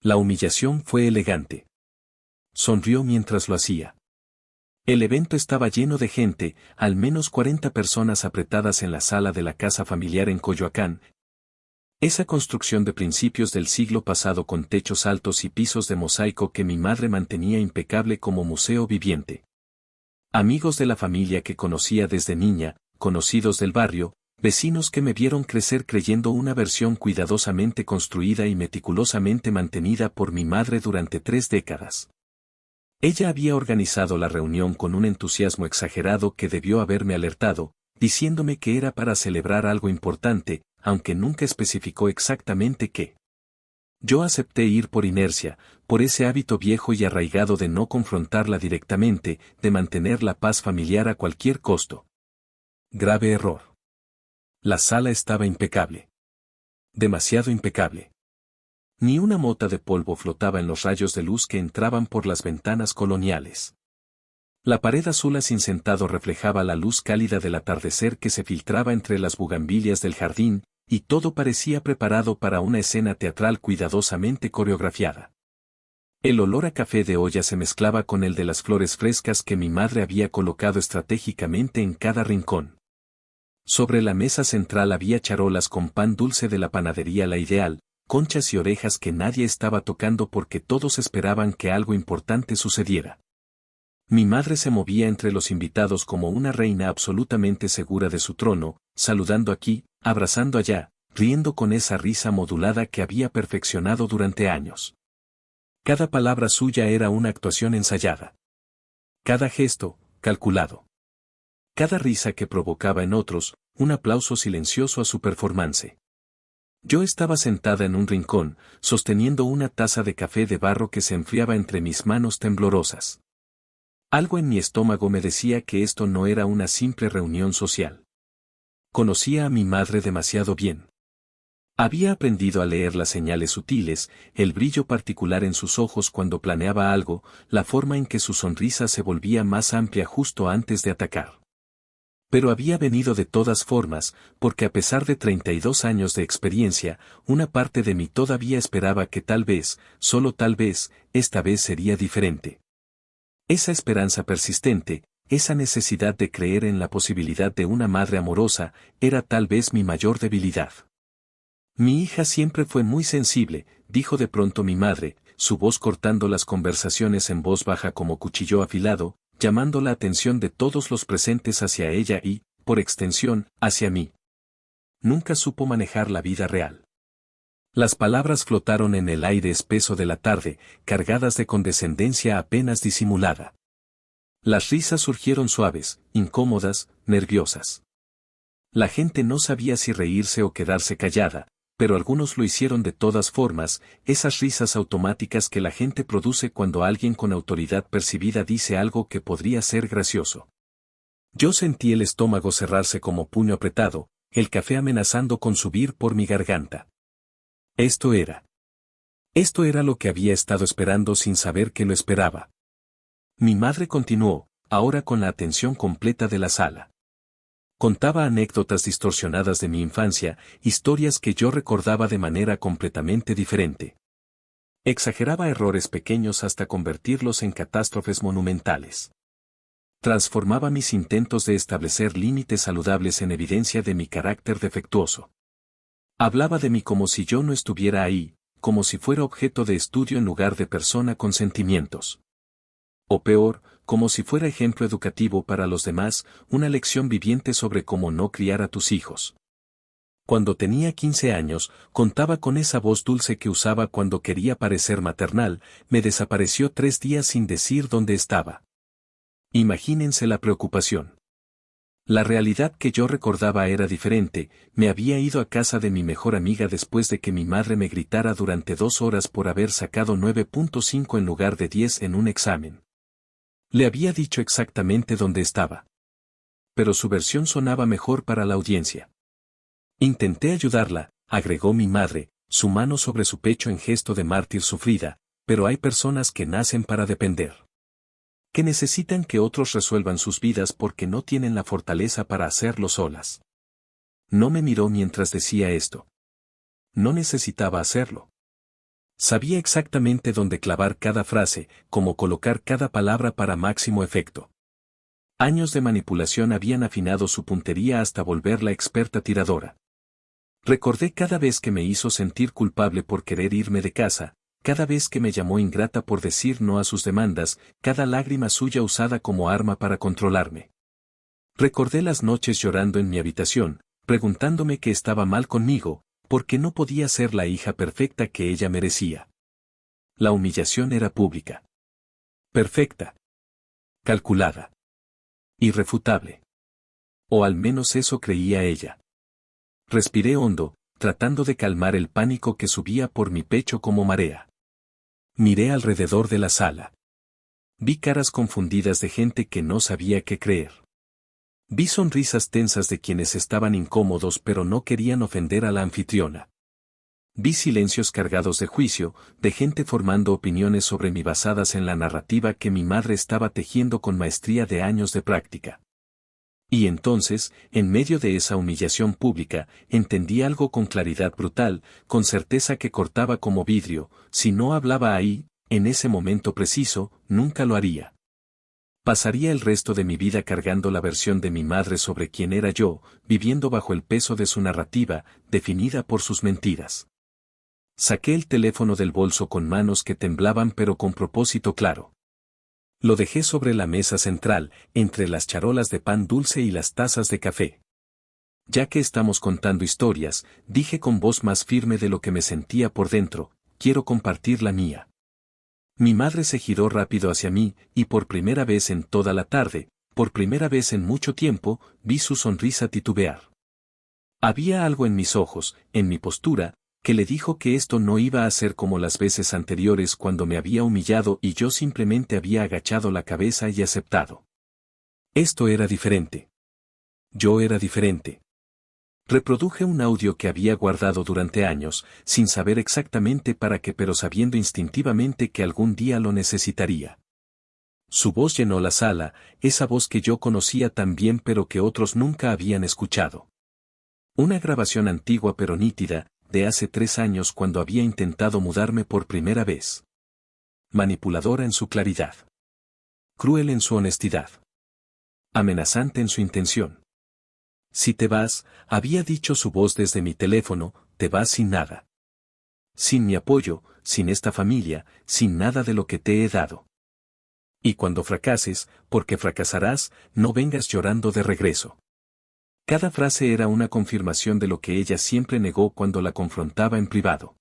La humillación fue elegante. Sonrió mientras lo hacía. El evento estaba lleno de gente, al menos 40 personas apretadas en la sala de la casa familiar en Coyoacán. Esa construcción de principios del siglo pasado con techos altos y pisos de mosaico que mi madre mantenía impecable como museo viviente. Amigos de la familia que conocía desde niña, conocidos del barrio, vecinos que me vieron crecer creyendo una versión cuidadosamente construida y meticulosamente mantenida por mi madre durante 3 décadas. Ella había organizado la reunión con un entusiasmo exagerado que debió haberme alertado, diciéndome que era para celebrar algo importante, aunque nunca especificó exactamente qué. Yo acepté ir por inercia, por ese hábito viejo y arraigado de no confrontarla directamente, de mantener la paz familiar a cualquier costo. Grave error. La sala estaba impecable. Demasiado impecable. Ni una mota de polvo flotaba en los rayos de luz que entraban por las ventanas coloniales. La pared azul acincentado reflejaba la luz cálida del atardecer que se filtraba entre las bugambilias del jardín, y todo parecía preparado para una escena teatral cuidadosamente coreografiada. El olor a café de olla se mezclaba con el de las flores frescas que mi madre había colocado estratégicamente en cada rincón. Sobre la mesa central había charolas con pan dulce de la panadería La Ideal, conchas y orejas que nadie estaba tocando porque todos esperaban que algo importante sucediera. Mi madre se movía entre los invitados como una reina absolutamente segura de su trono, saludando aquí, abrazando allá, riendo con esa risa modulada que había perfeccionado durante años. Cada palabra suya era una actuación ensayada. Cada gesto, calculado. Cada risa que provocaba en otros, un aplauso silencioso a su performance. Yo estaba sentada en un rincón, sosteniendo una taza de café de barro que se enfriaba entre mis manos temblorosas. Algo en mi estómago me decía que esto no era una simple reunión social. Conocía a mi madre demasiado bien. Había aprendido a leer las señales sutiles, el brillo particular en sus ojos cuando planeaba algo, la forma en que su sonrisa se volvía más amplia justo antes de atacar. Pero había venido de todas formas, porque a pesar de 32 años de experiencia, una parte de mí todavía esperaba que tal vez, solo tal vez, esta vez sería diferente. Esa esperanza persistente, esa necesidad de creer en la posibilidad de una madre amorosa, era tal vez mi mayor debilidad. Mi hija siempre fue muy sensible, dijo de pronto mi madre, su voz cortando las conversaciones en voz baja como cuchillo afilado, llamando la atención de todos los presentes hacia ella y, por extensión, hacia mí. Nunca supo manejar la vida real. Las palabras flotaron en el aire espeso de la tarde, cargadas de condescendencia apenas disimulada. Las risas surgieron suaves, incómodas, nerviosas. La gente no sabía si reírse o quedarse callada, pero algunos lo hicieron de todas formas, esas risas automáticas que la gente produce cuando alguien con autoridad percibida dice algo que podría ser gracioso. Yo sentí el estómago cerrarse como puño apretado, el café amenazando con subir por mi garganta. Esto era lo que había estado esperando sin saber que lo esperaba. Mi madre continuó, ahora con la atención completa de la sala. Contaba anécdotas distorsionadas de mi infancia, historias que yo recordaba de manera completamente diferente. Exageraba errores pequeños hasta convertirlos en catástrofes monumentales. Transformaba mis intentos de establecer límites saludables en evidencia de mi carácter defectuoso. Hablaba de mí como si yo no estuviera ahí, como si fuera objeto de estudio en lugar de persona con sentimientos. O peor, como si fuera ejemplo educativo para los demás, una lección viviente sobre cómo no criar a tus hijos. Cuando tenía 15 años, contaba con esa voz dulce que usaba cuando quería parecer maternal, me desapareció 3 días sin decir dónde estaba. Imagínense la preocupación. La realidad que yo recordaba era diferente, me había ido a casa de mi mejor amiga después de que mi madre me gritara durante 2 horas por haber sacado 9.5 en lugar de 10 en un examen. Le había dicho exactamente dónde estaba. Pero su versión sonaba mejor para la audiencia. Intenté ayudarla, agregó mi madre, su mano sobre su pecho en gesto de mártir sufrida, pero hay personas que nacen para depender. Que necesitan que otros resuelvan sus vidas porque no tienen la fortaleza para hacerlo solas. No me miró mientras decía esto. No necesitaba hacerlo. Sabía exactamente dónde clavar cada frase, cómo colocar cada palabra para máximo efecto. Años de manipulación habían afinado su puntería hasta volverla experta tiradora. Recordé cada vez que me hizo sentir culpable por querer irme de casa, cada vez que me llamó ingrata por decir no a sus demandas, cada lágrima suya usada como arma para controlarme. Recordé las noches llorando en mi habitación, preguntándome qué estaba mal conmigo, porque no podía ser la hija perfecta que ella merecía. La humillación era pública. Perfecta. Calculada. Irrefutable. O al menos eso creía ella. Respiré hondo, tratando de calmar el pánico que subía por mi pecho como marea. Miré alrededor de la sala. Vi caras confundidas de gente que no sabía qué creer. Vi sonrisas tensas de quienes estaban incómodos pero no querían ofender a la anfitriona. Vi silencios cargados de juicio, de gente formando opiniones sobre mí basadas en la narrativa que mi madre estaba tejiendo con maestría de años de práctica. Y entonces, en medio de esa humillación pública, entendí algo con claridad brutal, con certeza que cortaba como vidrio: si no hablaba ahí, en ese momento preciso, nunca lo haría. Pasaría el resto de mi vida cargando la versión de mi madre sobre quién era yo, viviendo bajo el peso de su narrativa, definida por sus mentiras. Saqué el teléfono del bolso con manos que temblaban pero con propósito claro. Lo dejé sobre la mesa central, entre las charolas de pan dulce y las tazas de café. Ya que estamos contando historias, dije con voz más firme de lo que me sentía por dentro: quiero compartir la mía. Mi madre se giró rápido hacia mí, y por primera vez en toda la tarde, por primera vez en mucho tiempo, vi su sonrisa titubear. Había algo en mis ojos, en mi postura, que le dijo que esto no iba a ser como las veces anteriores cuando me había humillado y yo simplemente había agachado la cabeza y aceptado. Esto era diferente. Yo era diferente. Reproduje un audio que había guardado durante años, sin saber exactamente para qué pero sabiendo instintivamente que algún día lo necesitaría. Su voz llenó la sala, esa voz que yo conocía tan bien pero que otros nunca habían escuchado. Una grabación antigua pero nítida, de hace 3 años cuando había intentado mudarme por primera vez. Manipuladora en su claridad. Cruel en su honestidad. Amenazante en su intención. Si te vas, había dicho su voz desde mi teléfono, te vas sin nada. Sin mi apoyo, sin esta familia, sin nada de lo que te he dado. Y cuando fracases, porque fracasarás, no vengas llorando de regreso. Cada frase era una confirmación de lo que ella siempre negó cuando la confrontaba en privado.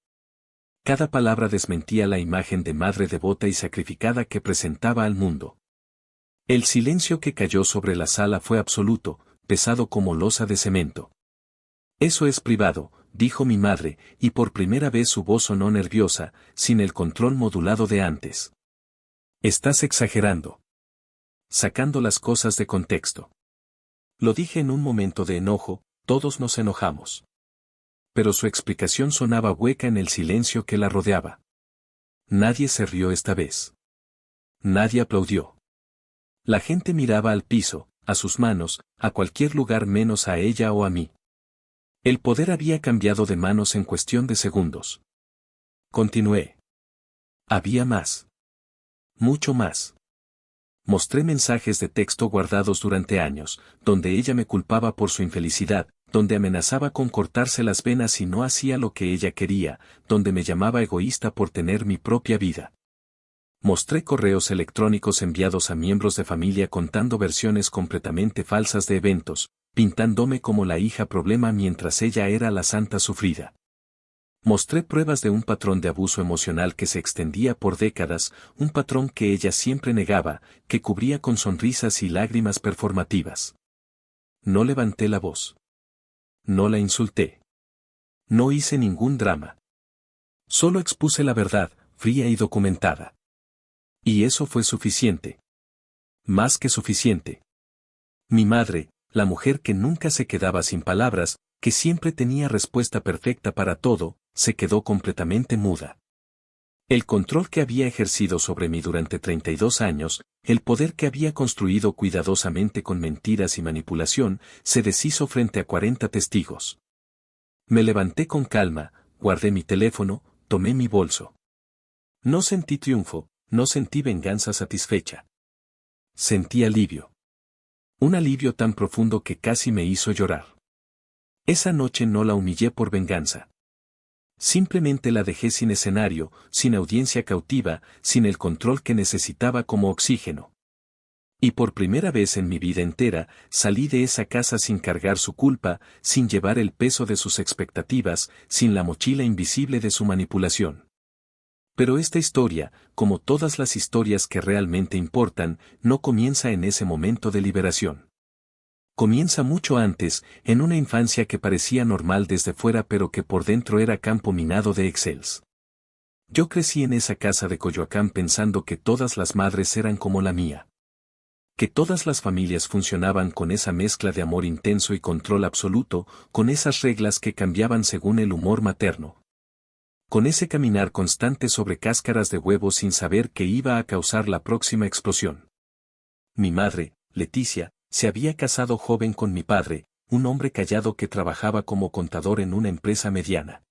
Cada palabra desmentía la imagen de madre devota y sacrificada que presentaba al mundo. El silencio que cayó sobre la sala fue absoluto, pesado como losa de cemento. Eso es privado, dijo mi madre, y por primera vez su voz sonó nerviosa, sin el control modulado de antes. Estás exagerando. Sacando las cosas de contexto. Lo dije en un momento de enojo, todos nos enojamos. Pero su explicación sonaba hueca en el silencio que la rodeaba. Nadie se rió esta vez. Nadie aplaudió. La gente miraba al piso, a sus manos, a cualquier lugar menos a ella o a mí. El poder había cambiado de manos en cuestión de segundos. Continué. Había más. Mucho más. Mostré mensajes de texto guardados durante años, donde ella me culpaba por su infelicidad, donde amenazaba con cortarse las venas si no hacía lo que ella quería, donde me llamaba egoísta por tener mi propia vida. Mostré correos electrónicos enviados a miembros de familia contando versiones completamente falsas de eventos, pintándome como la hija problema mientras ella era la santa sufrida. Mostré pruebas de un patrón de abuso emocional que se extendía por décadas, un patrón que ella siempre negaba, que cubría con sonrisas y lágrimas performativas. No levanté la voz. No la insulté. No hice ningún drama. Solo expuse la verdad, fría y documentada. Y eso fue suficiente. Más que suficiente. Mi madre, la mujer que nunca se quedaba sin palabras, que siempre tenía respuesta perfecta para todo, se quedó completamente muda. El control que había ejercido sobre mí durante 32 años, el poder que había construido cuidadosamente con mentiras y manipulación, se deshizo frente a 40 testigos. Me levanté con calma, guardé mi teléfono, tomé mi bolso. No sentí triunfo, no sentí venganza satisfecha. Sentí alivio. Un alivio tan profundo que casi me hizo llorar. Esa noche no la humillé por venganza. Simplemente la dejé sin escenario, sin audiencia cautiva, sin el control que necesitaba como oxígeno. Y por primera vez en mi vida entera, salí de esa casa sin cargar su culpa, sin llevar el peso de sus expectativas, sin la mochila invisible de su manipulación. Pero esta historia, como todas las historias que realmente importan, no comienza en ese momento de liberación. Comienza mucho antes, en una infancia que parecía normal desde fuera pero que por dentro era campo minado de excels. Yo crecí en esa casa de Coyoacán pensando que todas las madres eran como la mía. Que todas las familias funcionaban con esa mezcla de amor intenso y control absoluto, con esas reglas que cambiaban según el humor materno. Con ese caminar constante sobre cáscaras de huevo sin saber qué iba a causar la próxima explosión. Mi madre, Leticia, se había casado joven con mi padre, un hombre callado que trabajaba como contador en una empresa mediana.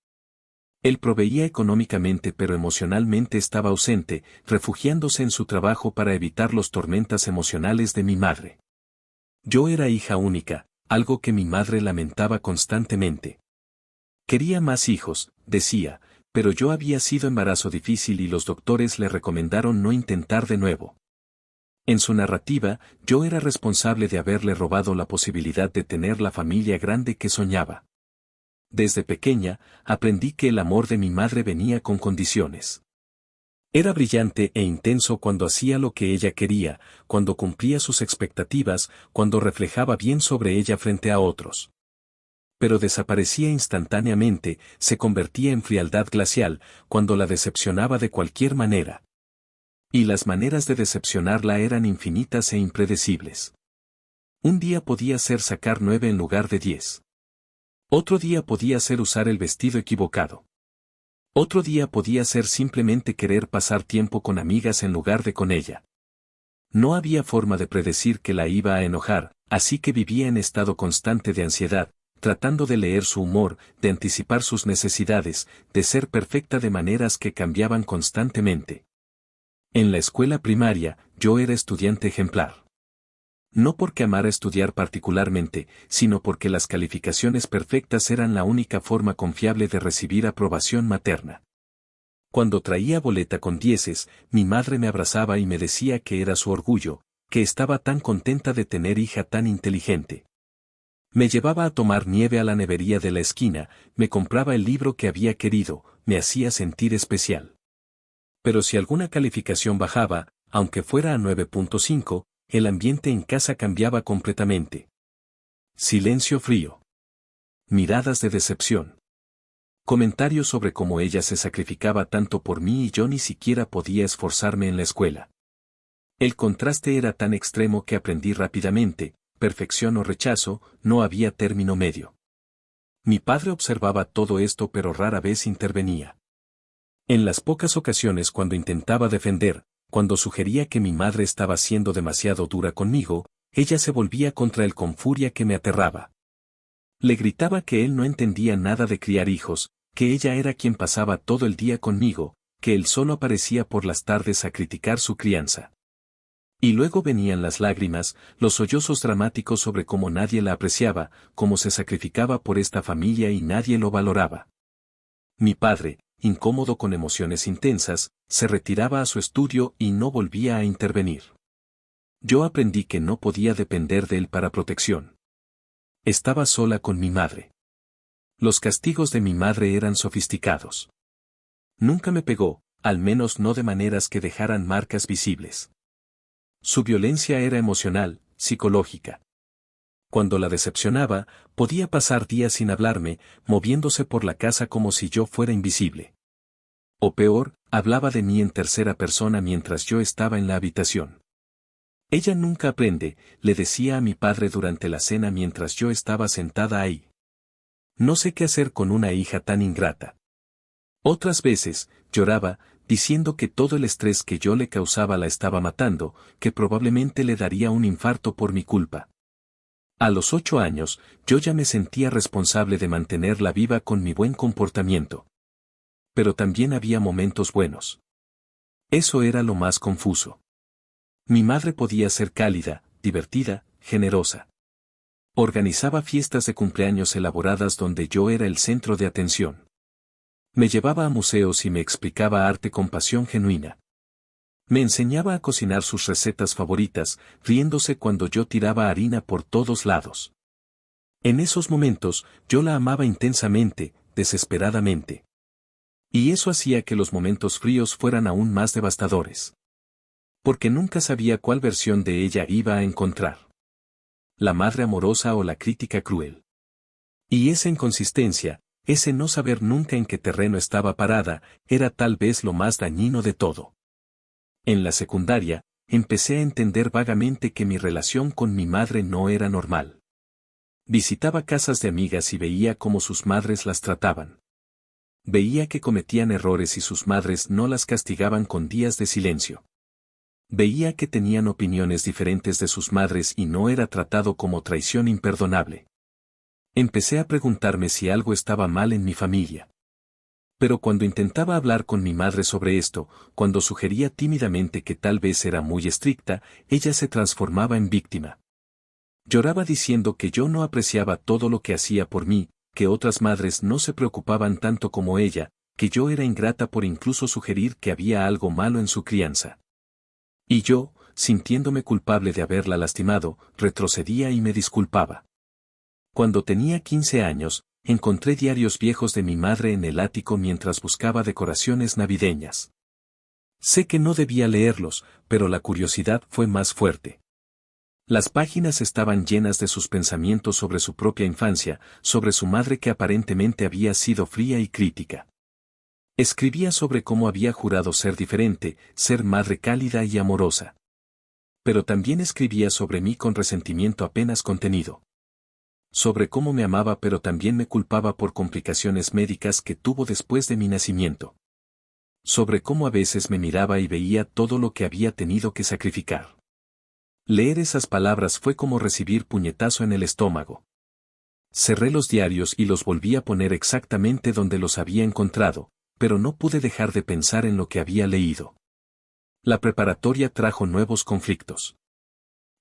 Él proveía económicamente pero emocionalmente estaba ausente, refugiándose en su trabajo para evitar los tormentas emocionales de mi madre. Yo era hija única, algo que mi madre lamentaba constantemente. Quería más hijos, decía, pero yo había sido embarazo difícil y los doctores le recomendaron no intentar de nuevo. En su narrativa, yo era responsable de haberle robado la posibilidad de tener la familia grande que soñaba. Desde pequeña, aprendí que el amor de mi madre venía con condiciones. Era brillante e intenso cuando hacía lo que ella quería, cuando cumplía sus expectativas, cuando reflejaba bien sobre ella frente a otros. Pero desaparecía instantáneamente, se convertía en frialdad glacial, cuando la decepcionaba de cualquier manera. Y las maneras de decepcionarla eran infinitas e impredecibles. Un día podía ser sacar 9 en lugar de 10. Otro día podía ser usar el vestido equivocado. Otro día podía ser simplemente querer pasar tiempo con amigas en lugar de con ella. No había forma de predecir que la iba a enojar, así que vivía en estado constante de ansiedad, tratando de leer su humor, de anticipar sus necesidades, de ser perfecta de maneras que cambiaban constantemente. En la escuela primaria, yo era estudiante ejemplar. No porque amara estudiar particularmente, sino porque las calificaciones perfectas eran la única forma confiable de recibir aprobación materna. Cuando traía boleta con 10, mi madre me abrazaba y me decía que era su orgullo, que estaba tan contenta de tener hija tan inteligente. Me llevaba a tomar nieve a la nevería de la esquina, me compraba el libro que había querido, me hacía sentir especial. Pero si alguna calificación bajaba, aunque fuera a 9.5, el ambiente en casa cambiaba completamente. Silencio frío. Miradas de decepción. Comentarios sobre cómo ella se sacrificaba tanto por mí y yo ni siquiera podía esforzarme en la escuela. El contraste era tan extremo que aprendí rápidamente, perfección o rechazo, no había término medio. Mi padre observaba todo esto pero rara vez intervenía. En las pocas ocasiones cuando intentaba defender, cuando sugería que mi madre estaba siendo demasiado dura conmigo, ella se volvía contra él con furia que me aterraba. Le gritaba que él no entendía nada de criar hijos, que ella era quien pasaba todo el día conmigo, que él solo aparecía por las tardes a criticar su crianza. Y luego venían las lágrimas, los sollozos dramáticos sobre cómo nadie la apreciaba, cómo se sacrificaba por esta familia y nadie lo valoraba. Mi padre, incómodo con emociones intensas, se retiraba a su estudio y no volvía a intervenir. Yo aprendí que no podía depender de él para protección. Estaba sola con mi madre. Los castigos de mi madre eran sofisticados. Nunca me pegó, al menos no de maneras que dejaran marcas visibles. Su violencia era emocional, psicológica. Cuando la decepcionaba, podía pasar días sin hablarme, moviéndose por la casa como si yo fuera invisible. O peor, hablaba de mí en tercera persona mientras yo estaba en la habitación. Ella nunca aprende, le decía a mi padre durante la cena mientras yo estaba sentada ahí. No sé qué hacer con una hija tan ingrata. Otras veces, lloraba, diciendo que todo el estrés que yo le causaba la estaba matando, que probablemente le daría un infarto por mi culpa. A los 8 años, yo ya me sentía responsable de mantenerla viva con mi buen comportamiento. Pero también había momentos buenos. Eso era lo más confuso. Mi madre podía ser cálida, divertida, generosa. Organizaba fiestas de cumpleaños elaboradas donde yo era el centro de atención. Me llevaba a museos y me explicaba arte con pasión genuina. Me enseñaba a cocinar sus recetas favoritas, riéndose cuando yo tiraba harina por todos lados. En esos momentos, yo la amaba intensamente, desesperadamente. Y eso hacía que los momentos fríos fueran aún más devastadores. Porque nunca sabía cuál versión de ella iba a encontrar. La madre amorosa o la crítica cruel. Y esa inconsistencia, ese no saber nunca en qué terreno estaba parada, era tal vez lo más dañino de todo. En la secundaria, empecé a entender vagamente que mi relación con mi madre no era normal. Visitaba casas de amigas y veía cómo sus madres las trataban. Veía que cometían errores y sus madres no las castigaban con días de silencio. Veía que tenían opiniones diferentes de sus madres y no era tratado como traición imperdonable. Empecé a preguntarme si algo estaba mal en mi familia. Pero cuando intentaba hablar con mi madre sobre esto, cuando sugería tímidamente que tal vez era muy estricta, ella se transformaba en víctima. Lloraba diciendo que yo no apreciaba todo lo que hacía por mí, que otras madres no se preocupaban tanto como ella, que yo era ingrata por incluso sugerir que había algo malo en su crianza. Y yo, sintiéndome culpable de haberla lastimado, retrocedía y me disculpaba. Cuando tenía 15 años, encontré diarios viejos de mi madre en el ático mientras buscaba decoraciones navideñas. Sé que no debía leerlos, pero la curiosidad fue más fuerte. Las páginas estaban llenas de sus pensamientos sobre su propia infancia, sobre su madre que aparentemente había sido fría y crítica. Escribía sobre cómo había jurado ser diferente, ser madre cálida y amorosa. Pero también escribía sobre mí con resentimiento apenas contenido. Sobre cómo me amaba pero también me culpaba por complicaciones médicas que tuvo después de mi nacimiento. Sobre cómo a veces me miraba y veía todo lo que había tenido que sacrificar. Leer esas palabras fue como recibir puñetazo en el estómago. Cerré los diarios y los volví a poner exactamente donde los había encontrado, pero no pude dejar de pensar en lo que había leído. La preparatoria trajo nuevos conflictos.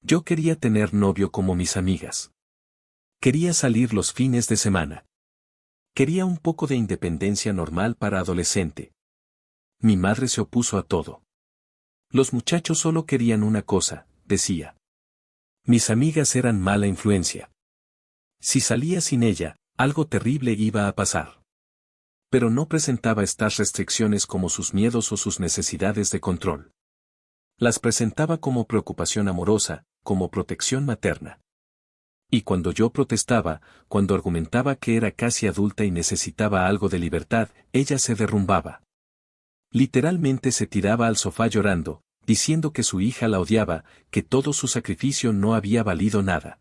Yo quería tener novio como mis amigas. Quería salir los fines de semana. Quería un poco de independencia normal para adolescente. Mi madre se opuso a todo. Los muchachos solo querían una cosa, decía. Mis amigas eran mala influencia. Si salía sin ella, algo terrible iba a pasar. Pero no presentaba estas restricciones como sus miedos o sus necesidades de control. Las presentaba como preocupación amorosa, como protección materna. Y cuando yo protestaba, cuando argumentaba que era casi adulta y necesitaba algo de libertad, ella se derrumbaba. Literalmente se tiraba al sofá llorando, diciendo que su hija la odiaba, que todo su sacrificio no había valido nada.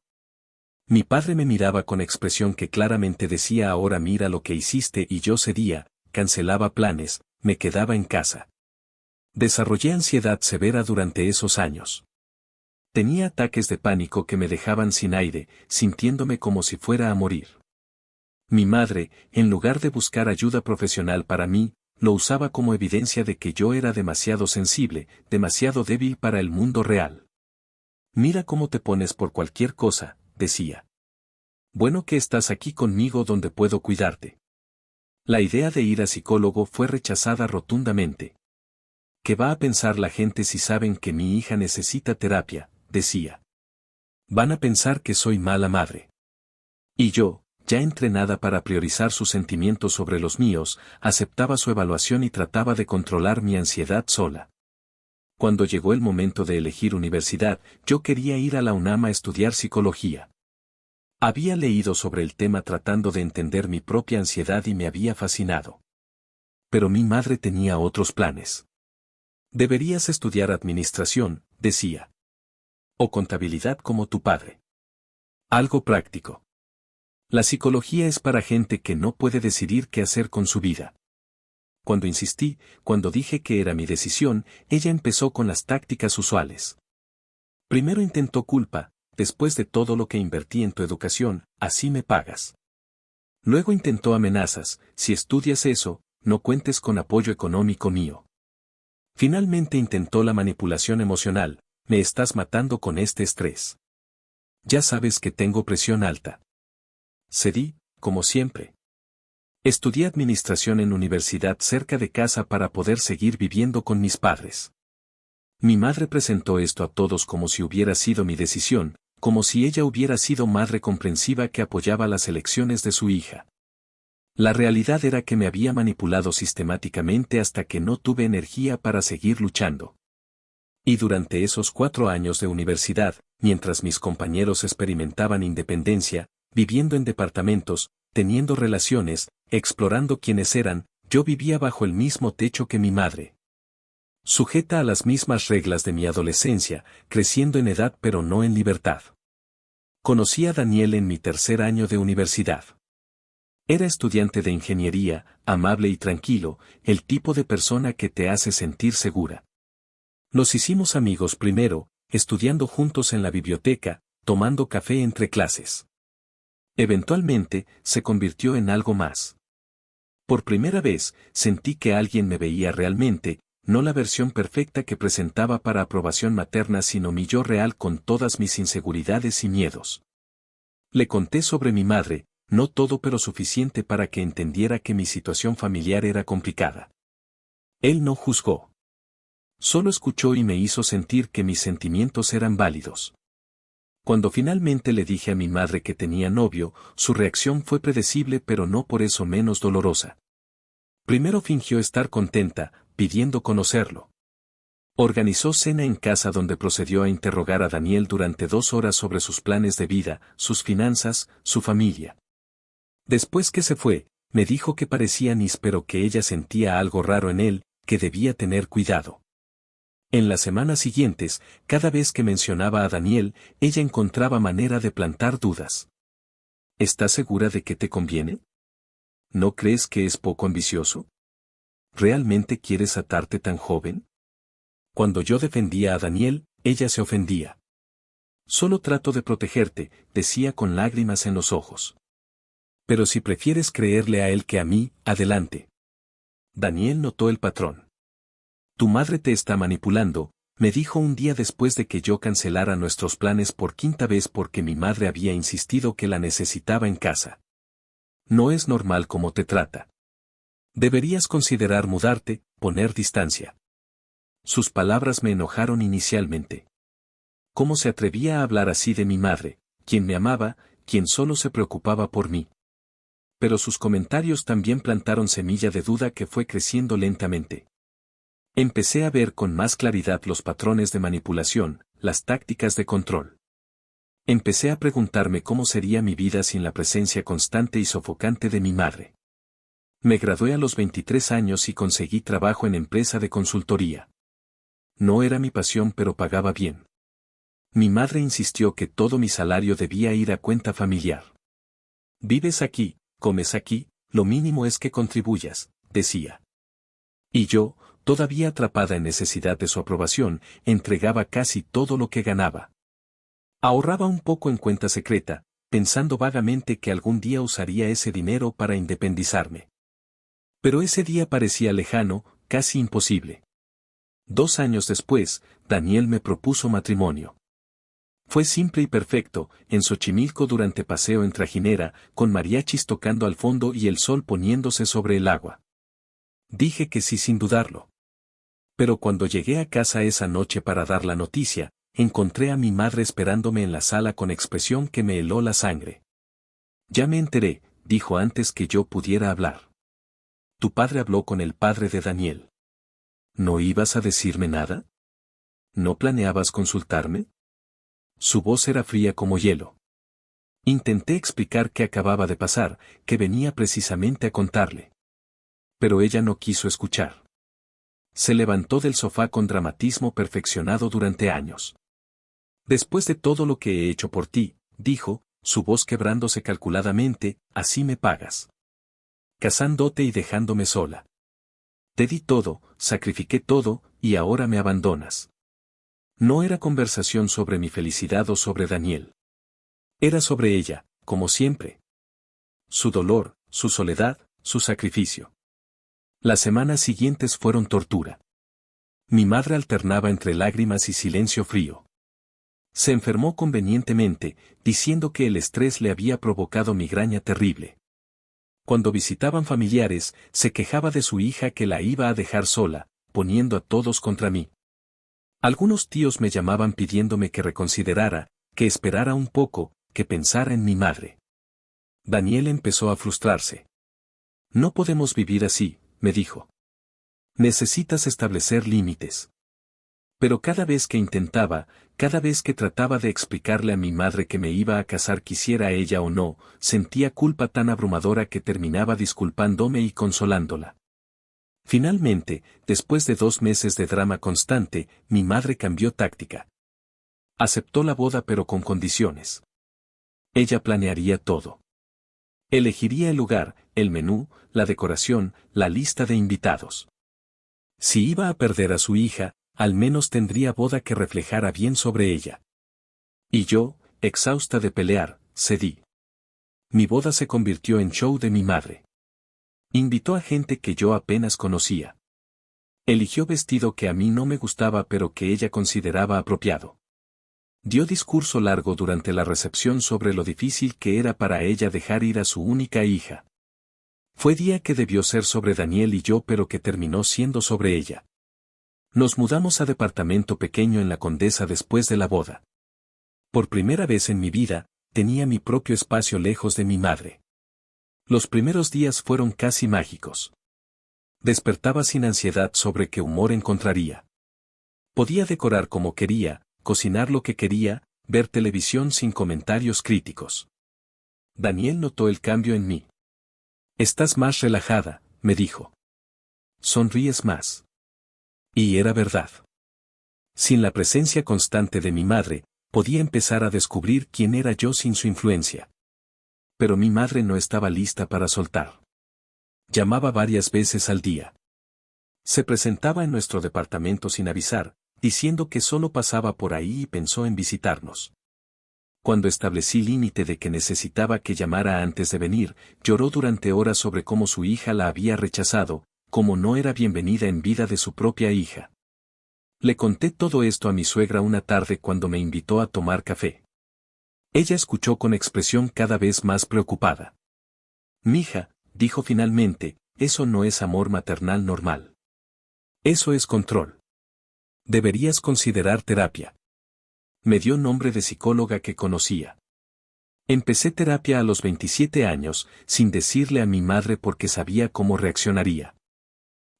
Mi padre me miraba con expresión que claramente decía ahora mira lo que hiciste y yo cedía, cancelaba planes, me quedaba en casa. Desarrollé ansiedad severa durante esos años. Tenía ataques de pánico que me dejaban sin aire, sintiéndome como si fuera a morir. Mi madre, en lugar de buscar ayuda profesional para mí, lo usaba como evidencia de que yo era demasiado sensible, demasiado débil para el mundo real. Mira cómo te pones por cualquier cosa, decía. Bueno que estás aquí conmigo donde puedo cuidarte. La idea de ir a psicólogo fue rechazada rotundamente. ¿Qué va a pensar la gente si saben que mi hija necesita terapia?, decía. Van a pensar que soy mala madre. Y yo, ya entrenada para priorizar sus sentimientos sobre los míos, aceptaba su evaluación y trataba de controlar mi ansiedad sola. Cuando llegó el momento de elegir universidad, yo quería ir a la UNAM a estudiar psicología. Había leído sobre el tema tratando de entender mi propia ansiedad y me había fascinado. Pero mi madre tenía otros planes. Deberías estudiar administración, decía. O contabilidad como tu padre. Algo práctico. La psicología es para gente que no puede decidir qué hacer con su vida. Cuando insistí, cuando dije que era mi decisión, ella empezó con las tácticas usuales. Primero intentó culpa, después de todo lo que invertí en tu educación, así me pagas. Luego intentó amenazas, si estudias eso, no cuentes con apoyo económico mío. Finalmente intentó la manipulación emocional: me estás matando con este estrés. Ya sabes que tengo presión alta. Cedí, como siempre. Estudié administración en universidad cerca de casa para poder seguir viviendo con mis padres. Mi madre presentó esto a todos como si hubiera sido mi decisión, como si ella hubiera sido madre comprensiva que apoyaba las elecciones de su hija. La realidad era que me había manipulado sistemáticamente hasta que no tuve energía para seguir luchando. Y durante esos 4 años de universidad, mientras mis compañeros experimentaban independencia, viviendo en departamentos, teniendo relaciones, explorando quiénes eran, yo vivía bajo el mismo techo que mi madre. Sujeta a las mismas reglas de mi adolescencia, creciendo en edad pero no en libertad. Conocí a Daniel en mi 3er año de universidad. Era estudiante de ingeniería, amable y tranquilo, el tipo de persona que te hace sentir segura. Nos hicimos amigos primero, estudiando juntos en la biblioteca, tomando café entre clases. Eventualmente, se convirtió en algo más. Por primera vez, sentí que alguien me veía realmente, no la versión perfecta que presentaba para aprobación materna, sino mi yo real con todas mis inseguridades y miedos. Le conté sobre mi madre, no todo pero suficiente para que entendiera que mi situación familiar era complicada. Él no juzgó. Solo escuchó y me hizo sentir que mis sentimientos eran válidos. Cuando finalmente le dije a mi madre que tenía novio, su reacción fue predecible pero no por eso menos dolorosa. Primero fingió estar contenta, pidiendo conocerlo. Organizó cena en casa donde procedió a interrogar a Daniel durante 2 horas sobre sus planes de vida, sus finanzas, su familia. Después que se fue, me dijo que parecía níspero, que ella sentía algo raro en él, que debía tener cuidado. En las semanas siguientes, cada vez que mencionaba a Daniel, ella encontraba manera de plantar dudas. ¿Estás segura de que te conviene? ¿No crees que es poco ambicioso? ¿Realmente quieres atarte tan joven? Cuando yo defendía a Daniel, ella se ofendía. Solo trato de protegerte, decía con lágrimas en los ojos. Pero si prefieres creerle a él que a mí, adelante. Daniel notó el patrón. Tu madre te está manipulando, me dijo un día después de que yo cancelara nuestros planes por 5ª vez porque mi madre había insistido que la necesitaba en casa. No es normal cómo te trata. Deberías considerar mudarte, poner distancia. Sus palabras me enojaron inicialmente. ¿Cómo se atrevía a hablar así de mi madre, quien me amaba, quien solo se preocupaba por mí? Pero sus comentarios también plantaron semilla de duda que fue creciendo lentamente. Empecé a ver con más claridad los patrones de manipulación, las tácticas de control. Empecé a preguntarme cómo sería mi vida sin la presencia constante y sofocante de mi madre. Me gradué a los 23 años y conseguí trabajo en empresa de consultoría. No era mi pasión pero pagaba bien. Mi madre insistió que todo mi salario debía ir a cuenta familiar. Vives aquí, comes aquí, lo mínimo es que contribuyas, decía. Y yo, todavía atrapada en necesidad de su aprobación, entregaba casi todo lo que ganaba. Ahorraba un poco en cuenta secreta, pensando vagamente que algún día usaría ese dinero para independizarme. Pero ese día parecía lejano, casi imposible. 2 años después, Daniel me propuso matrimonio. Fue simple y perfecto, en Xochimilco durante paseo en trajinera, con mariachis tocando al fondo y el sol poniéndose sobre el agua. Dije que sí sin dudarlo. Pero cuando llegué a casa esa noche para dar la noticia, encontré a mi madre esperándome en la sala con expresión que me heló la sangre. Ya me enteré, dijo antes que yo pudiera hablar. Tu padre habló con el padre de Daniel. ¿No ibas a decirme nada? ¿No planeabas consultarme? Su voz era fría como hielo. Intenté explicar qué acababa de pasar, que venía precisamente a contarle. Pero ella no quiso escuchar. Se levantó del sofá con dramatismo perfeccionado durante años. Después de todo lo que he hecho por ti, dijo, su voz quebrándose calculadamente, así me pagas. Casándote y dejándome sola. Te di todo, sacrifiqué todo, y ahora me abandonas. No era conversación sobre mi felicidad o sobre Daniel. Era sobre ella, como siempre. Su dolor, su soledad, su sacrificio. Las semanas siguientes fueron tortura. Mi madre alternaba entre lágrimas y silencio frío. Se enfermó convenientemente, diciendo que el estrés le había provocado migraña terrible. Cuando visitaban familiares, se quejaba de su hija que la iba a dejar sola, poniendo a todos contra mí. Algunos tíos me llamaban pidiéndome que reconsiderara, que esperara un poco, que pensara en mi madre. Daniel empezó a frustrarse. No podemos vivir así, me dijo. Necesitas establecer límites. Pero cada vez que intentaba, cada vez que trataba de explicarle a mi madre que me iba a casar quisiera ella o no, sentía culpa tan abrumadora que terminaba disculpándome y consolándola. Finalmente, después de 2 meses de drama constante, mi madre cambió táctica. Aceptó la boda pero con condiciones. Ella planearía todo. Elegiría el lugar, el menú, la decoración, la lista de invitados. Si iba a perder a su hija, al menos tendría boda que reflejara bien sobre ella. Y yo, exhausta de pelear, cedí. Mi boda se convirtió en show de mi madre. Invitó a gente que yo apenas conocía. Eligió vestido que a mí no me gustaba pero que ella consideraba apropiado. Dio discurso largo durante la recepción sobre lo difícil que era para ella dejar ir a su única hija. Fue día que debió ser sobre Daniel y yo pero que terminó siendo sobre ella. Nos mudamos a departamento pequeño en la Condesa después de la boda. Por primera vez en mi vida, tenía mi propio espacio lejos de mi madre. Los primeros días fueron casi mágicos. Despertaba sin ansiedad sobre qué humor encontraría. Podía decorar como quería, cocinar lo que quería, ver televisión sin comentarios críticos. Daniel notó el cambio en mí. Estás más relajada, me dijo. Sonríes más. Y era verdad. Sin la presencia constante de mi madre, podía empezar a descubrir quién era yo sin su influencia. Pero mi madre no estaba lista para soltar. Llamaba varias veces al día. Se presentaba en nuestro departamento sin avisar, diciendo que solo pasaba por ahí y pensó en visitarnos. Cuando establecí límite de que necesitaba que llamara antes de venir, lloró durante horas sobre cómo su hija la había rechazado, cómo no era bienvenida en vida de su propia hija. Le conté todo esto a mi suegra una tarde cuando me invitó a tomar café. Ella escuchó con expresión cada vez más preocupada. Mija, dijo finalmente, eso no es amor maternal normal. Eso es control. Deberías considerar terapia. Me dio nombre de psicóloga que conocía. Empecé terapia a los 27 años, sin decirle a mi madre porque sabía cómo reaccionaría.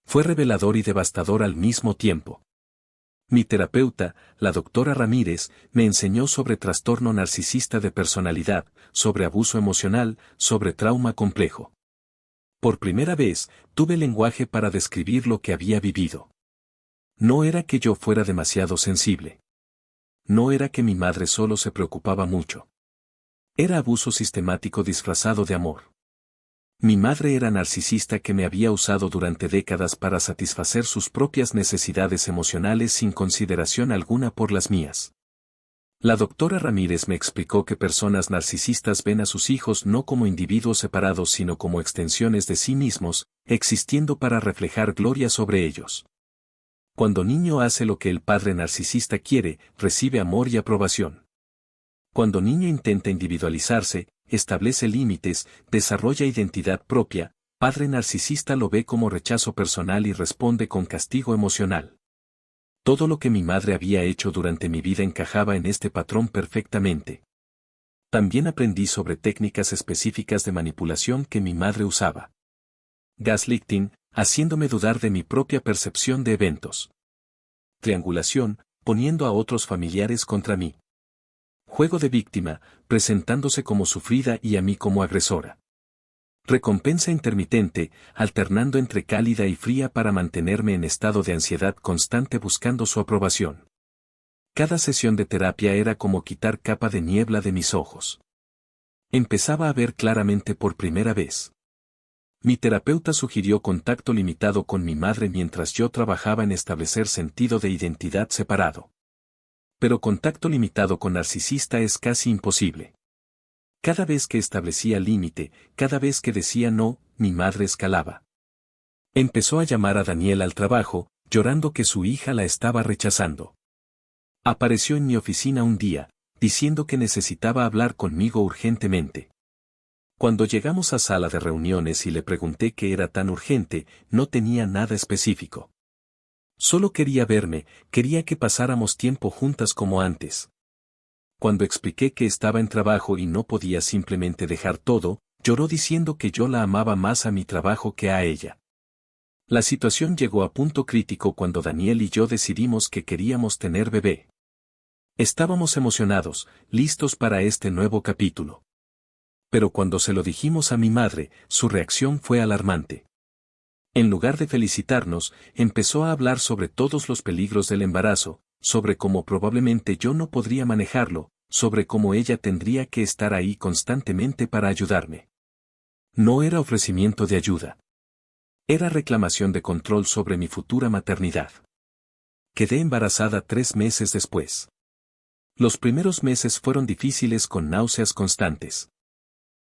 Fue revelador y devastador al mismo tiempo. Mi terapeuta, la doctora Ramírez, me enseñó sobre trastorno narcisista de personalidad, sobre abuso emocional, sobre trauma complejo. Por primera vez, tuve lenguaje para describir lo que había vivido. No era que yo fuera demasiado sensible. No era que mi madre solo se preocupaba mucho. Era abuso sistemático disfrazado de amor. Mi madre era narcisista que me había usado durante décadas para satisfacer sus propias necesidades emocionales sin consideración alguna por las mías. La doctora Ramírez me explicó que personas narcisistas ven a sus hijos no como individuos separados sino como extensiones de sí mismos, existiendo para reflejar gloria sobre ellos. Cuando niño hace lo que el padre narcisista quiere, recibe amor y aprobación. Cuando niño intenta individualizarse, establece límites, desarrolla identidad propia, padre narcisista lo ve como rechazo personal y responde con castigo emocional. Todo lo que mi madre había hecho durante mi vida encajaba en este patrón perfectamente. También aprendí sobre técnicas específicas de manipulación que mi madre usaba. Gaslighting, haciéndome dudar de mi propia percepción de eventos. Triangulación, poniendo a otros familiares contra mí. Juego de víctima, presentándose como sufrida y a mí como agresora. Recompensa intermitente, alternando entre cálida y fría para mantenerme en estado de ansiedad constante buscando su aprobación. Cada sesión de terapia era como quitar capa de niebla de mis ojos. Empezaba a ver claramente por primera vez. Mi terapeuta sugirió contacto limitado con mi madre mientras yo trabajaba en establecer sentido de identidad separado. Pero contacto limitado con narcisista es casi imposible. Cada vez que establecía límite, cada vez que decía no, mi madre escalaba. Empezó a llamar a Daniel al trabajo, llorando que su hija la estaba rechazando. Apareció en mi oficina un día, diciendo que necesitaba hablar conmigo urgentemente. Cuando llegamos a sala de reuniones y le pregunté qué era tan urgente, no tenía nada específico. Solo quería verme, quería que pasáramos tiempo juntas como antes. Cuando expliqué que estaba en trabajo y no podía simplemente dejar todo, lloró diciendo que yo la amaba más a mi trabajo que a ella. La situación llegó a punto crítico cuando Daniel y yo decidimos que queríamos tener bebé. Estábamos emocionados, listos para este nuevo capítulo. Pero cuando se lo dijimos a mi madre, su reacción fue alarmante. En lugar de felicitarnos, empezó a hablar sobre todos los peligros del embarazo, sobre cómo probablemente yo no podría manejarlo, sobre cómo ella tendría que estar ahí constantemente para ayudarme. No era ofrecimiento de ayuda. Era reclamación de control sobre mi futura maternidad. Quedé embarazada 3 meses después. Los primeros meses fueron difíciles con náuseas constantes.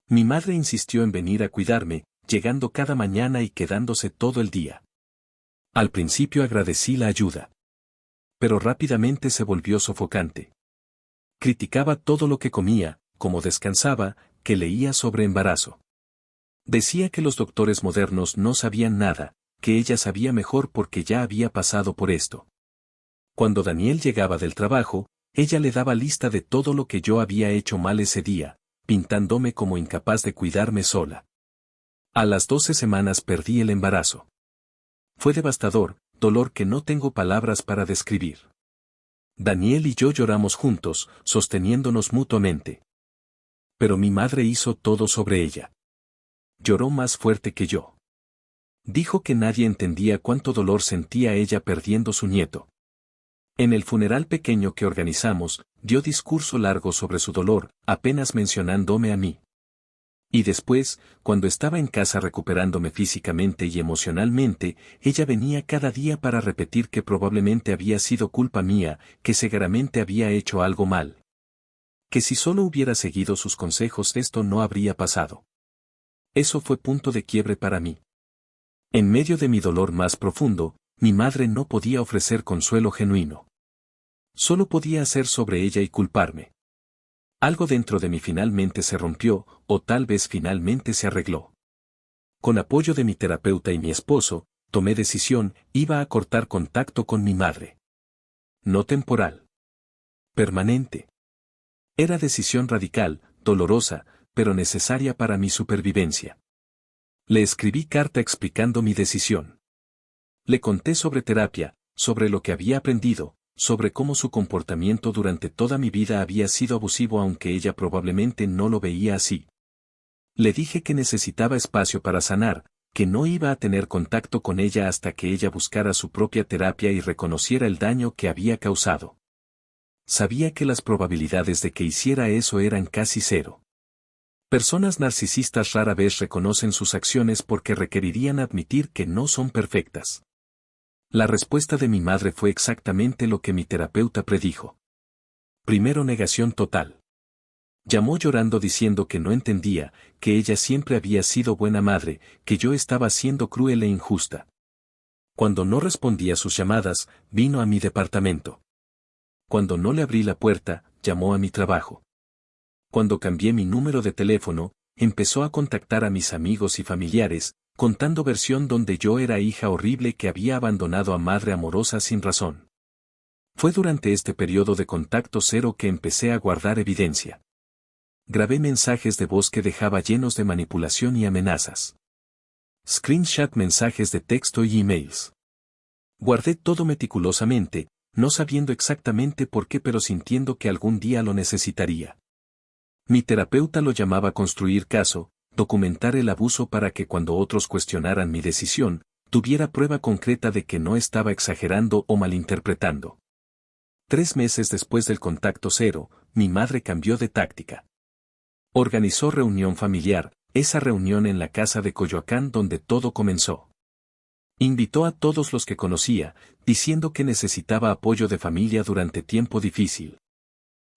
Mi madre insistió en venir a cuidarme, llegando cada mañana y quedándose todo el día. Al principio agradecí la ayuda. Pero rápidamente se volvió sofocante. Criticaba todo lo que comía, cómo descansaba, que leía sobre embarazo. Decía que los doctores modernos no sabían nada, que ella sabía mejor porque ya había pasado por esto. Cuando Daniel llegaba del trabajo, ella le daba lista de todo lo que yo había hecho mal ese día, pintándome como incapaz de cuidarme sola. A las 12 semanas perdí el embarazo. Fue devastador, dolor que no tengo palabras para describir. Daniel y yo lloramos juntos, sosteniéndonos mutuamente. Pero mi madre hizo todo sobre ella. Lloró más fuerte que yo. Dijo que nadie entendía cuánto dolor sentía ella perdiendo su nieto. En el funeral pequeño que organizamos, dio discurso largo sobre su dolor, apenas mencionándome a mí. Y después, cuando estaba en casa recuperándome físicamente y emocionalmente, ella venía cada día para repetir que probablemente había sido culpa mía, que seguramente había hecho algo mal. Que si solo hubiera seguido sus consejos esto no habría pasado. Eso fue punto de quiebre para mí. En medio de mi dolor más profundo, mi madre no podía ofrecer consuelo genuino. Solo podía hacer sobre ella y culparme. Algo dentro de mí finalmente se rompió, o tal vez finalmente se arregló. Con apoyo de mi terapeuta y mi esposo, tomé decisión, iba a cortar contacto con mi madre. No temporal. Permanente. Era decisión radical, dolorosa, pero necesaria para mi supervivencia. Le escribí carta explicando mi decisión. Le conté sobre terapia, sobre lo que había aprendido, sobre cómo su comportamiento durante toda mi vida había sido abusivo aunque ella probablemente no lo veía así. Le dije que necesitaba espacio para sanar, que no iba a tener contacto con ella hasta que ella buscara su propia terapia y reconociera el daño que había causado. Sabía que las probabilidades de que hiciera eso eran casi cero. Personas narcisistas rara vez reconocen sus acciones porque requerirían admitir que no son perfectas. La respuesta de mi madre fue exactamente lo que mi terapeuta predijo. Primero, negación total. Llamó llorando diciendo que no entendía, que ella siempre había sido buena madre, que yo estaba siendo cruel e injusta. Cuando no respondía sus llamadas, vino a mi departamento. Cuando no le abrí la puerta, llamó a mi trabajo. Cuando cambié mi número de teléfono, empezó a contactar a mis amigos y familiares, contando versión donde yo era hija horrible que había abandonado a madre amorosa sin razón. Fue durante este periodo de contacto cero que empecé a guardar evidencia. Grabé mensajes de voz que dejaba llenos de manipulación y amenazas. Screenshot mensajes de texto y emails. Guardé todo meticulosamente, no sabiendo exactamente por qué pero sintiendo que algún día lo necesitaría. Mi terapeuta lo llamaba construir caso, documentar el abuso para que cuando otros cuestionaran mi decisión, tuviera prueba concreta de que no estaba exagerando o malinterpretando. 3 meses después del contacto cero, mi madre cambió de táctica. Organizó reunión familiar, esa reunión en la casa de Coyoacán donde todo comenzó. Invitó a todos los que conocía, diciendo que necesitaba apoyo de familia durante tiempo difícil.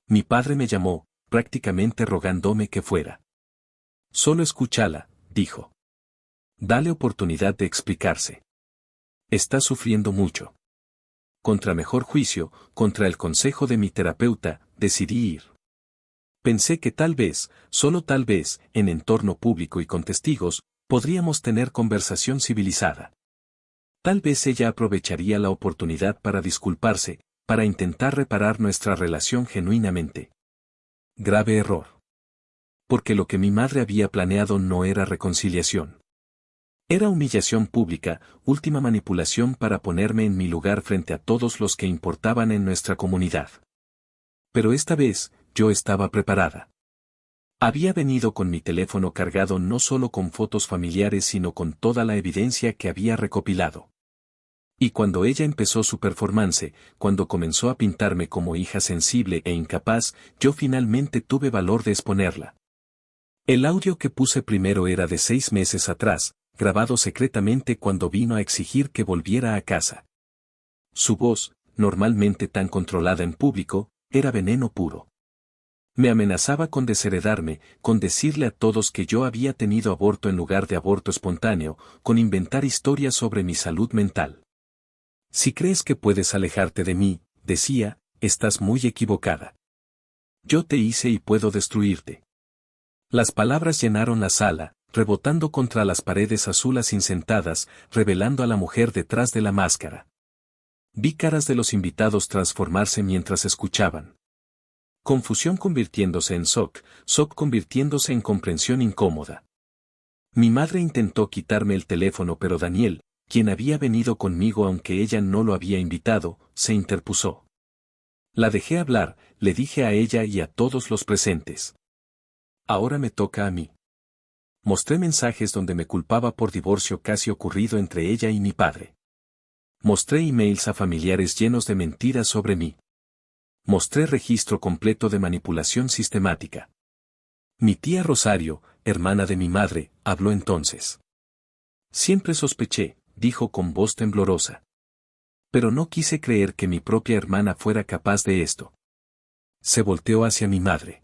Mi padre me llamó, prácticamente rogándome que fuera. Solo escúchala, dijo. Dale oportunidad de explicarse. Está sufriendo mucho. Contra mejor juicio, contra el consejo de mi terapeuta, decidí ir. Pensé que tal vez, solo tal vez, en entorno público y con testigos, podríamos tener conversación civilizada. Tal vez ella aprovecharía la oportunidad para disculparse, para intentar reparar nuestra relación genuinamente. Grave error. Porque lo que mi madre había planeado no era reconciliación. Era humillación pública, última manipulación para ponerme en mi lugar frente a todos los que importaban en nuestra comunidad. Pero esta vez, yo estaba preparada. Había venido con mi teléfono cargado no solo con fotos familiares sino con toda la evidencia que había recopilado. Y cuando ella empezó su performance, cuando comenzó a pintarme como hija sensible e incapaz, yo finalmente tuve valor de exponerla. El audio que puse primero era de 6 meses atrás, grabado secretamente cuando vino a exigir que volviera a casa. Su voz, normalmente tan controlada en público, era veneno puro. Me amenazaba con desheredarme, con decirle a todos que yo había tenido aborto en lugar de aborto espontáneo, con inventar historias sobre mi salud mental. Si crees que puedes alejarte de mí, decía, estás muy equivocada. Yo te hice y puedo destruirte. Las palabras llenaron la sala, rebotando contra las paredes azules insentadas, revelando a la mujer detrás de la máscara. Vi caras de los invitados transformarse mientras escuchaban. Confusión convirtiéndose en shock, shock convirtiéndose en comprensión incómoda. Mi madre intentó quitarme el teléfono pero Daniel, quien había venido conmigo aunque ella no lo había invitado, se interpuso. La dejé hablar, le dije a ella y a todos los presentes. Ahora me toca a mí. Mostré mensajes donde me culpaba por divorcio casi ocurrido entre ella y mi padre. Mostré emails a familiares llenos de mentiras sobre mí. Mostré registro completo de manipulación sistemática. Mi tía Rosario, hermana de mi madre, habló entonces. Siempre sospeché, dijo con voz temblorosa. Pero no quise creer que mi propia hermana fuera capaz de esto. Se volteó hacia mi madre.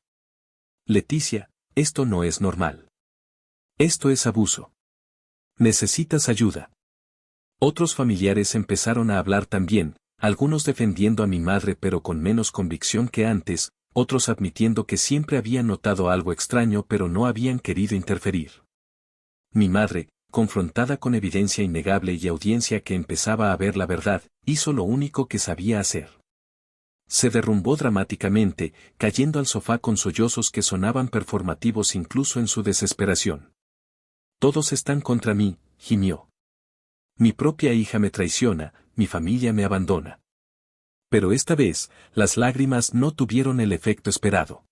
Leticia, esto no es normal. Esto es abuso. Necesitas ayuda. Otros familiares empezaron a hablar también, algunos defendiendo a mi madre pero con menos convicción que antes, otros admitiendo que siempre habían notado algo extraño pero no habían querido interferir. Mi madre, confrontada con evidencia innegable y audiencia que empezaba a ver la verdad, hizo lo único que sabía hacer. Se derrumbó dramáticamente, cayendo al sofá con sollozos que sonaban performativos incluso en su desesperación. Todos están contra mí, gimió. Mi propia hija me traiciona, mi familia me abandona. Pero esta vez, las lágrimas no tuvieron el efecto esperado.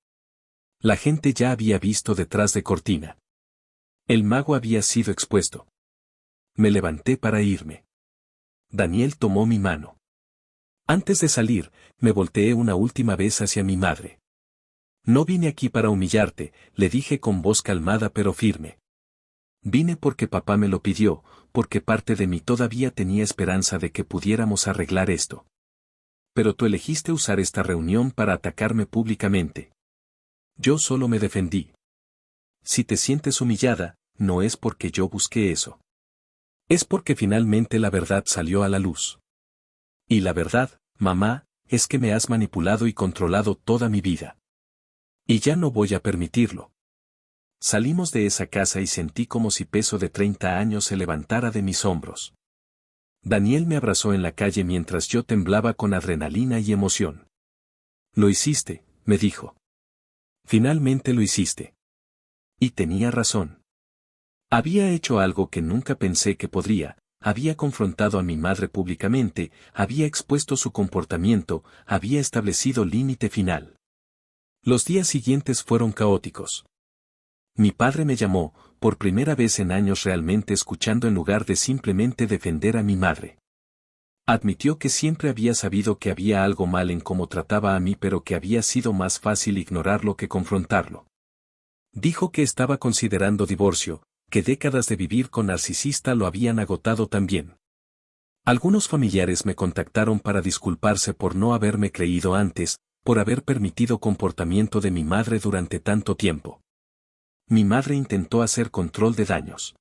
La gente ya había visto detrás de cortina. El mago había sido expuesto. Me levanté para irme. Daniel tomó mi mano. Antes de salir, me volteé una última vez hacia mi madre. No vine aquí para humillarte, le dije con voz calmada pero firme. Vine porque papá me lo pidió, porque parte de mí todavía tenía esperanza de que pudiéramos arreglar esto. Pero tú elegiste usar esta reunión para atacarme públicamente. Yo solo me defendí. Si te sientes humillada, no es porque yo busqué eso. Es porque finalmente la verdad salió a la luz. Y la verdad, mamá, es que me has manipulado y controlado toda mi vida. Y ya no voy a permitirlo. Salimos de esa casa y sentí como si peso de 30 años se levantara de mis hombros. Daniel me abrazó en la calle mientras yo temblaba con adrenalina y emoción. Lo hiciste, me dijo. Finalmente lo hiciste. Y tenía razón. Había hecho algo que nunca pensé que podría, había confrontado a mi madre públicamente, había expuesto su comportamiento, había establecido límite final. Los días siguientes fueron caóticos. Mi padre me llamó, por primera vez en años realmente escuchando en lugar de simplemente defender a mi madre. Admitió que siempre había sabido que había algo mal en cómo trataba a mí pero que había sido más fácil ignorarlo que confrontarlo. Dijo que estaba considerando divorcio, que décadas de vivir con narcisista lo habían agotado también. Algunos familiares me contactaron para disculparse por no haberme creído antes, por haber permitido comportamiento de mi madre durante tanto tiempo. Mi madre intentó hacer control de daños.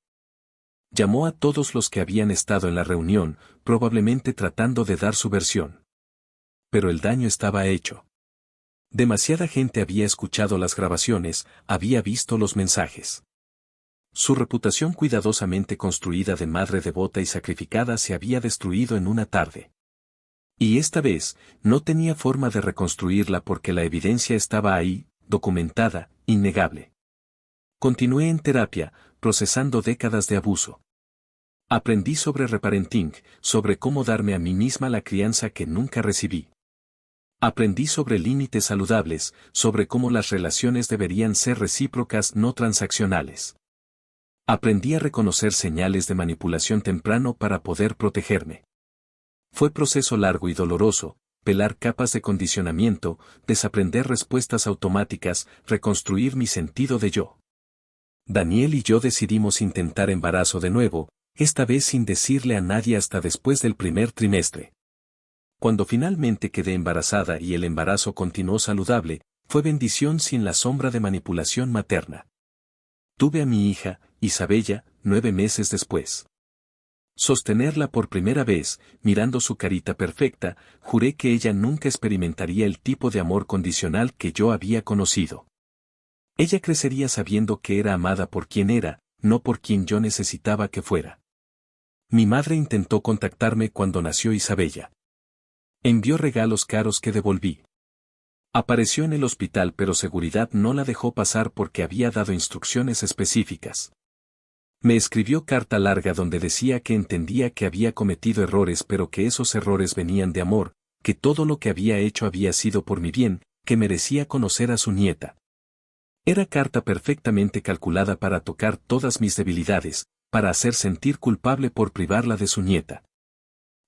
Llamó a todos los que habían estado en la reunión, probablemente tratando de dar su versión. Pero el daño estaba hecho. Demasiada gente había escuchado las grabaciones, había visto los mensajes. Su reputación cuidadosamente construida de madre devota y sacrificada se había destruido en una tarde. Y esta vez, no tenía forma de reconstruirla porque la evidencia estaba ahí, documentada, innegable. Continué en terapia, procesando décadas de abuso. Aprendí sobre reparenting, sobre cómo darme a mí misma la crianza que nunca recibí. Aprendí sobre límites saludables, sobre cómo las relaciones deberían ser recíprocas, no transaccionales. Aprendí a reconocer señales de manipulación temprano para poder protegerme. Fue proceso largo y doloroso, pelar capas de condicionamiento, desaprender respuestas automáticas, reconstruir mi sentido de yo. Daniel y yo decidimos intentar embarazo de nuevo, esta vez sin decirle a nadie hasta después del primer trimestre. Cuando finalmente quedé embarazada y el embarazo continuó saludable, fue bendición sin la sombra de manipulación materna. Tuve a mi hija, Isabella, 9 meses después. Sostenerla por primera vez, mirando su carita perfecta, juré que ella nunca experimentaría el tipo de amor condicional que yo había conocido. Ella crecería sabiendo que era amada por quien era, no por quien yo necesitaba que fuera. Mi madre intentó contactarme cuando nació Isabella. Envió regalos caros que devolví. Apareció en el hospital pero seguridad no la dejó pasar porque había dado instrucciones específicas. Me escribió carta larga donde decía que entendía que había cometido errores pero que esos errores venían de amor, que todo lo que había hecho había sido por mi bien, que merecía conocer a su nieta. Era carta perfectamente calculada para tocar todas mis debilidades, para hacer sentir culpable por privarla de su nieta.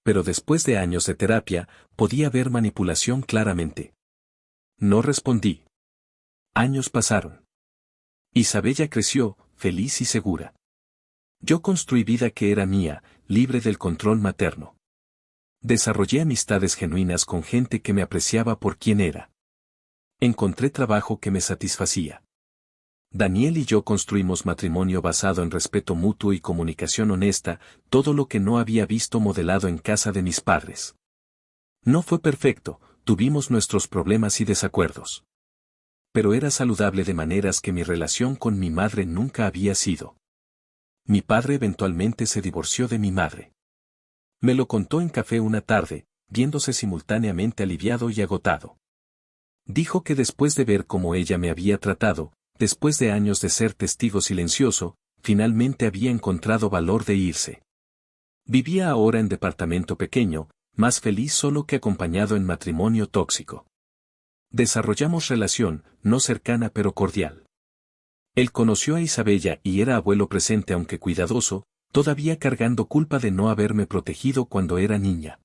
Pero después de años de terapia, podía ver manipulación claramente. No respondí. Años pasaron. Isabella creció, feliz y segura. Yo construí vida que era mía, libre del control materno. Desarrollé amistades genuinas con gente que me apreciaba por quien era. Encontré trabajo que me satisfacía. Daniel y yo construimos matrimonio basado en respeto mutuo y comunicación honesta, todo lo que no había visto modelado en casa de mis padres. No fue perfecto, tuvimos nuestros problemas y desacuerdos. Pero era saludable de maneras que mi relación con mi madre nunca había sido. Mi padre eventualmente se divorció de mi madre. Me lo contó en café una tarde, viéndose simultáneamente aliviado y agotado. Dijo que después de ver cómo ella me había tratado, después de años de ser testigo silencioso, finalmente había encontrado valor de irse. Vivía ahora en departamento pequeño, más feliz solo que acompañado en matrimonio tóxico. Desarrollamos relación, no cercana pero cordial. Él conoció a Isabella y era abuelo presente aunque cuidadoso, todavía cargando culpa de no haberme protegido cuando era niña.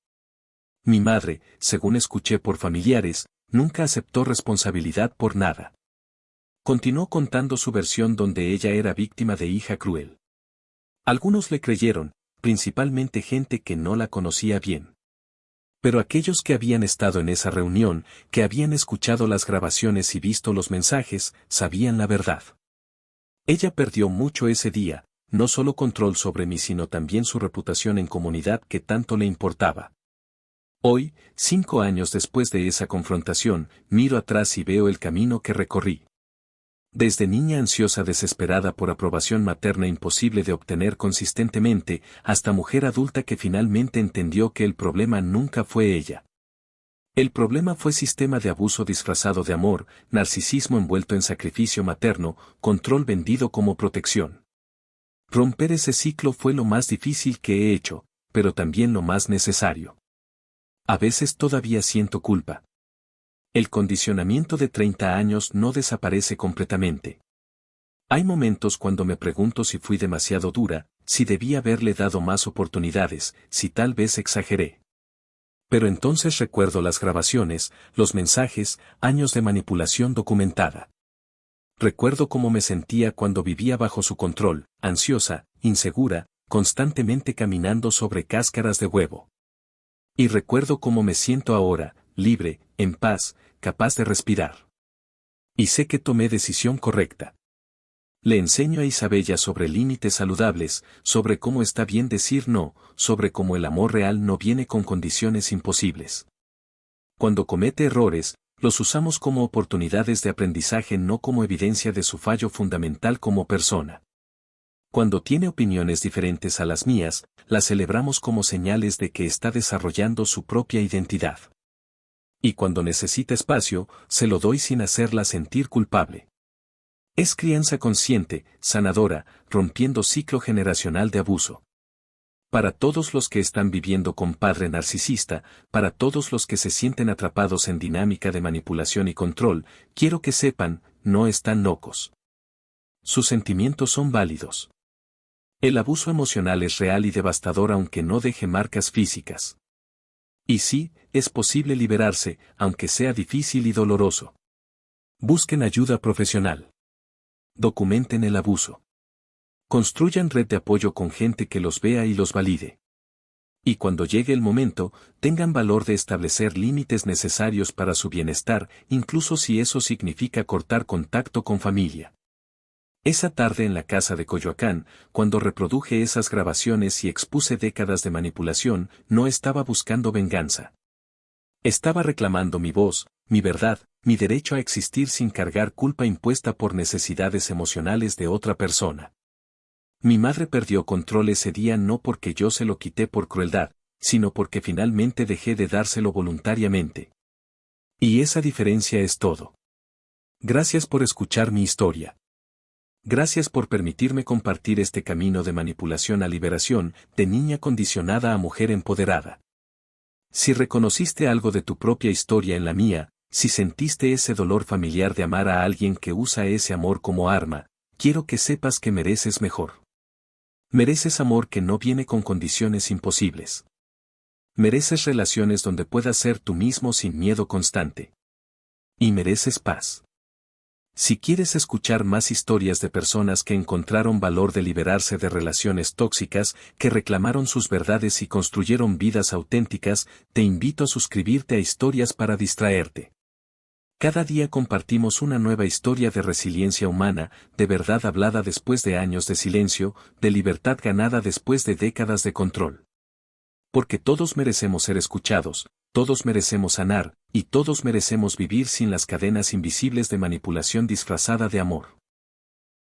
Mi madre, según escuché por familiares, nunca aceptó responsabilidad por nada. Continuó contando su versión donde ella era víctima de hija cruel. Algunos le creyeron, principalmente gente que no la conocía bien. Pero aquellos que habían estado en esa reunión, que habían escuchado las grabaciones y visto los mensajes, sabían la verdad. Ella perdió mucho ese día, no solo control sobre mí sino también su reputación en comunidad que tanto le importaba. Hoy, 5 años después de esa confrontación, miro atrás y veo el camino que recorrí. Desde niña ansiosa desesperada por aprobación materna imposible de obtener consistentemente, hasta mujer adulta que finalmente entendió que el problema nunca fue ella. El problema fue sistema de abuso disfrazado de amor, narcisismo envuelto en sacrificio materno, control vendido como protección. Romper ese ciclo fue lo más difícil que he hecho, pero también lo más necesario. A veces todavía siento culpa. El condicionamiento de 30 años no desaparece completamente. Hay momentos cuando me pregunto si fui demasiado dura, si debí haberle dado más oportunidades, si tal vez exageré. Pero entonces recuerdo las grabaciones, los mensajes, años de manipulación documentada. Recuerdo cómo me sentía cuando vivía bajo su control, ansiosa, insegura, constantemente caminando sobre cáscaras de huevo. Y recuerdo cómo me siento ahora, libre, en paz, capaz de respirar. Y sé que tomé decisión correcta. Le enseño a Isabella sobre límites saludables, sobre cómo está bien decir no, sobre cómo el amor real no viene con condiciones imposibles. Cuando comete errores, los usamos como oportunidades de aprendizaje, no como evidencia de su fallo fundamental como persona. Cuando tiene opiniones diferentes a las mías, las celebramos como señales de que está desarrollando su propia identidad. Y cuando necesita espacio, se lo doy sin hacerla sentir culpable. Es crianza consciente, sanadora, rompiendo ciclo generacional de abuso. Para todos los que están viviendo con padre narcisista, para todos los que se sienten atrapados en dinámica de manipulación y control, quiero que sepan, no están locos. Sus sentimientos son válidos. El abuso emocional es real y devastador aunque no deje marcas físicas. Y sí, es posible liberarse, aunque sea difícil y doloroso. Busquen ayuda profesional. Documenten el abuso. Construyan red de apoyo con gente que los vea y los valide. Y cuando llegue el momento, tengan valor de establecer límites necesarios para su bienestar, incluso si eso significa cortar contacto con familia. Esa tarde en la casa de Coyoacán, cuando reproduje esas grabaciones y expuse décadas de manipulación, no estaba buscando venganza. Estaba reclamando mi voz, mi verdad, mi derecho a existir sin cargar culpa impuesta por necesidades emocionales de otra persona. Mi madre perdió control ese día no porque yo se lo quité por crueldad, sino porque finalmente dejé de dárselo voluntariamente. Y esa diferencia es todo. Gracias por escuchar mi historia. Gracias por permitirme compartir este camino de manipulación a liberación, de niña condicionada a mujer empoderada. Si reconociste algo de tu propia historia en la mía, si sentiste ese dolor familiar de amar a alguien que usa ese amor como arma, quiero que sepas que mereces mejor. Mereces amor que no viene con condiciones imposibles. Mereces relaciones donde puedas ser tú mismo sin miedo constante. Y mereces paz. Si quieres escuchar más historias de personas que encontraron valor de liberarse de relaciones tóxicas, que reclamaron sus verdades y construyeron vidas auténticas, te invito a suscribirte a Historias para Distraerte. Cada día compartimos una nueva historia de resiliencia humana, de verdad hablada después de años de silencio, de libertad ganada después de décadas de control. Porque todos merecemos ser escuchados, todos merecemos sanar, y todos merecemos vivir sin las cadenas invisibles de manipulación disfrazada de amor.